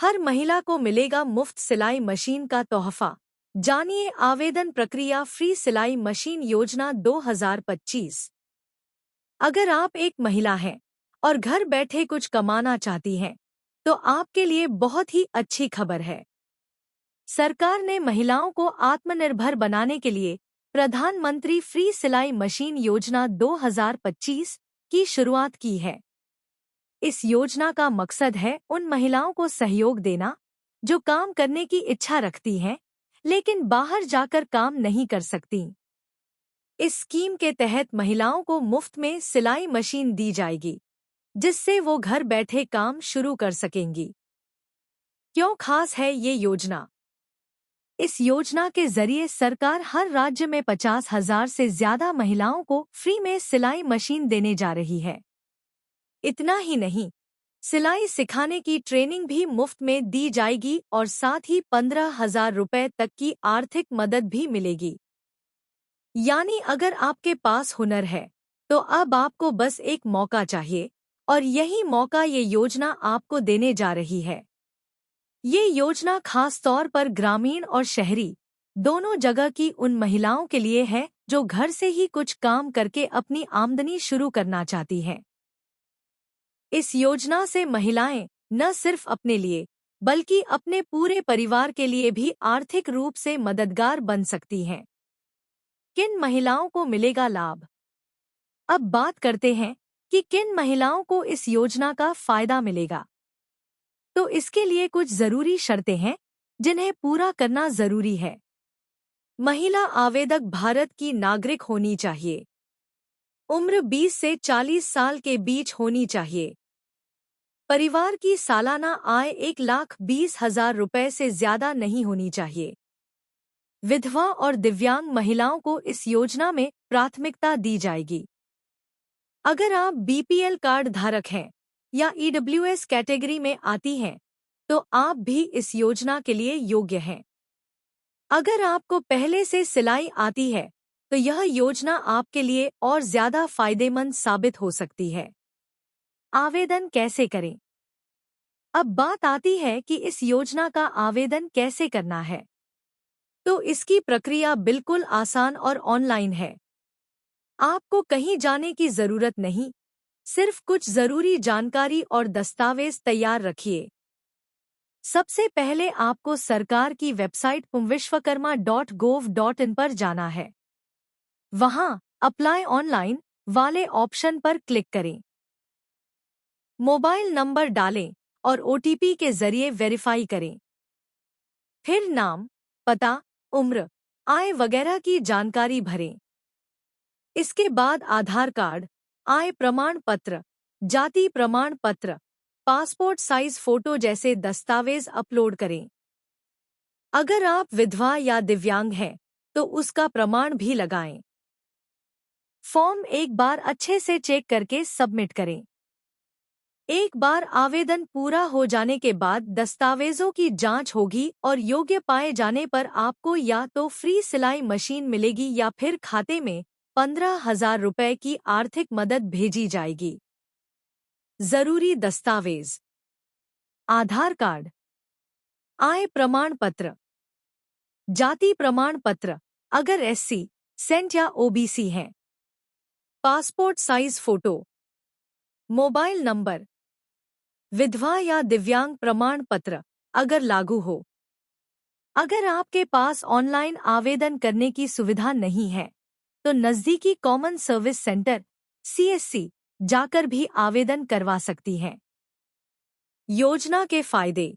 हर महिला को मिलेगा मुफ्त सिलाई मशीन का तोहफा। जानिए आवेदन प्रक्रिया फ्री सिलाई मशीन योजना 2025। अगर आप एक महिला हैं और घर बैठे कुछ कमाना चाहती हैं, तो आपके लिए बहुत ही अच्छी खबर है। सरकार ने महिलाओं को आत्मनिर्भर बनाने के लिए प्रधानमंत्री फ्री सिलाई मशीन योजना 2025 की शुरुआत की है। इस योजना का मकसद है उन महिलाओं को सहयोग देना जो काम करने की इच्छा रखती हैं, लेकिन बाहर जाकर काम नहीं कर सकती। इस स्कीम के तहत महिलाओं को मुफ्त में सिलाई मशीन दी जाएगी, जिससे वो घर बैठे काम शुरू कर सकेंगी। क्यों खास है ये योजना? इस योजना के जरिए सरकार हर राज्य में 50,000 से ज्यादा महिलाओं को फ्री में सिलाई मशीन देने जा रही है। इतना ही नहीं, सिलाई सिखाने की ट्रेनिंग भी मुफ्त में दी जाएगी और साथ ही 15,000 रुपए तक की आर्थिक मदद भी मिलेगी। यानी अगर आपके पास हुनर है, तो अब आपको बस एक मौका चाहिए, और यही मौका ये योजना आपको देने जा रही है। ये योजना खास तौर पर ग्रामीण और शहरी दोनों जगह की उन महिलाओं के लिए है जो घर से ही कुछ काम करके अपनी आमदनी शुरू करना चाहती हैं। इस योजना से महिलाएं न सिर्फ अपने लिए, बल्कि अपने पूरे परिवार के लिए भी आर्थिक रूप से मददगार बन सकती हैं। किन महिलाओं को मिलेगा लाभ? अब बात करते हैं कि किन महिलाओं को इस योजना का फायदा मिलेगा। तो इसके लिए कुछ जरूरी शर्तें हैं जिन्हें पूरा करना जरूरी है। महिला आवेदक भारत की नागरिक होनी चाहिए। उम्र 20 से 40 साल के बीच होनी चाहिए। परिवार की सालाना आय 1,20,000 रुपए से ज्यादा नहीं होनी चाहिए। विधवा और दिव्यांग महिलाओं को इस योजना में प्राथमिकता दी जाएगी। अगर आप बीपीएल कार्ड धारक हैं या ईडब्ल्यूएस कैटेगरी में आती हैं, तो आप भी इस योजना के लिए योग्य हैं। अगर आपको पहले से सिलाई आती है, तो यह योजना आपके लिए और ज्यादा फायदेमंद साबित हो सकती है। आवेदन कैसे करें? अब बात आती है कि इस योजना का आवेदन कैसे करना है। तो इसकी प्रक्रिया बिल्कुल आसान और ऑनलाइन है। आपको कहीं जाने की जरूरत नहीं, सिर्फ कुछ जरूरी जानकारी और दस्तावेज तैयार रखिए। सबसे पहले आपको सरकार की वेबसाइट विश्वकर्मा.gov.in पर जाना है। वहां अप्लाई ऑनलाइन वाले ऑप्शन पर क्लिक करें। मोबाइल नंबर डालें और ओटीपी के जरिए वेरीफाई करें। फिर नाम, पता, उम्र, आय वगैरह की जानकारी भरें। इसके बाद आधार कार्ड, आय प्रमाण पत्र, जाति प्रमाण पत्र, पासपोर्ट साइज फोटो जैसे दस्तावेज अपलोड करें। अगर आप विधवा या दिव्यांग हैं, तो उसका प्रमाण भी लगाएं। फॉर्म एक बार अच्छे से चेक करके सबमिट करें। एक बार आवेदन पूरा हो जाने के बाद दस्तावेजों की जांच होगी और योग्य पाए जाने पर आपको या तो फ्री सिलाई मशीन मिलेगी या फिर खाते में 15,000 रुपए की आर्थिक मदद भेजी जाएगी। जरूरी दस्तावेज: आधार कार्ड, आय प्रमाण पत्र, जाति प्रमाण पत्र अगर एससी, सेंट या ओबीसी हैं, passport size photo, mobile number, विधवा या दिव्यांग प्रमाण पत्र अगर लागू हो। अगर आपके पास ऑनलाइन आवेदन करने की सुविधा नहीं है, तो नजदीकी कॉमन सर्विस सेंटर सीएससी जाकर भी आवेदन करवा सकती हैं। योजना के फायदे: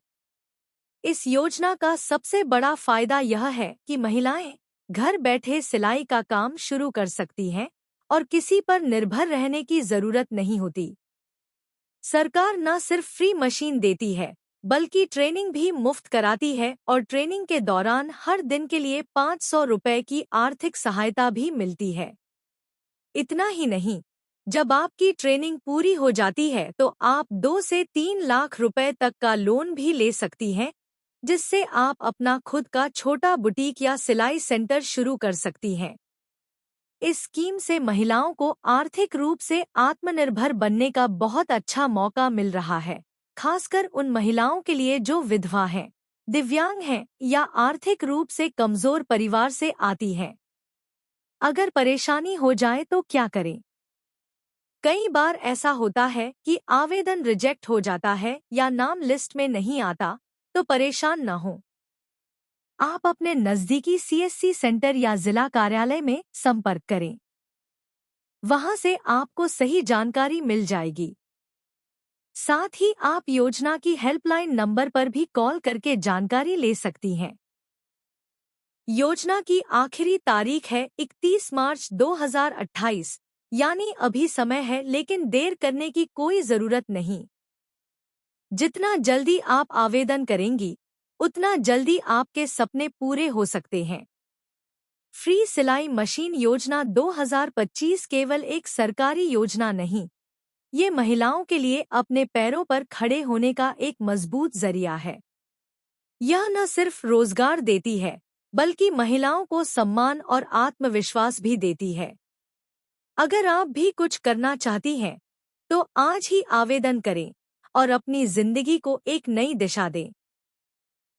इस योजना का सबसे बड़ा फायदा यह है कि महिलाएं घर बैठे सिलाई का काम शुरू कर सकती हैं और किसी पर निर्भर रहने की जरूरत नहीं होती। सरकार न सिर्फ फ्री मशीन देती है, बल्कि ट्रेनिंग भी मुफ्त कराती है और ट्रेनिंग के दौरान हर दिन के लिए 500 रुपए की आर्थिक सहायता भी मिलती है। इतना ही नहीं, जब आपकी ट्रेनिंग पूरी हो जाती है तो आप 2 से 3 लाख रुपए तक का लोन भी ले सकती हैं, जिससे आप अपना खुद का छोटा बुटीक या सिलाई सेंटर शुरू कर सकती हैं। इस स्कीम से महिलाओं को आर्थिक रूप से आत्मनिर्भर बनने का बहुत अच्छा मौका मिल रहा है। खासकर उन महिलाओं के लिए जो विधवा हैं, दिव्यांग हैं या आर्थिक रूप से कमजोर परिवार से आती हैं। अगर परेशानी हो जाए तो क्या करें? कई बार ऐसा होता है कि आवेदन रिजेक्ट हो जाता है या नाम लिस्ट में नहीं आता, तो परेशान न हो। आप अपने नजदीकी सीएससी सेंटर या जिला कार्यालय में संपर्क करें। वहां से आपको सही जानकारी मिल जाएगी। साथ ही आप योजना की हेल्पलाइन नंबर पर भी कॉल करके जानकारी ले सकती हैं। योजना की आखिरी तारीख है 31 मार्च 2028, यानी अभी समय है, लेकिन देर करने की कोई जरूरत नहीं। जितना जल्दी आप आवेदन करेंगी, उतना जल्दी आपके सपने पूरे हो सकते हैं। फ्री सिलाई मशीन योजना 2025 केवल एक सरकारी योजना नहीं, ये महिलाओं के लिए अपने पैरों पर खड़े होने का एक मजबूत जरिया है। यह न सिर्फ रोजगार देती है, बल्कि महिलाओं को सम्मान और आत्मविश्वास भी देती है। अगर आप भी कुछ करना चाहती हैं, तो आज ही आवेदन करें और अपनी जिंदगी को एक नई दिशा दें।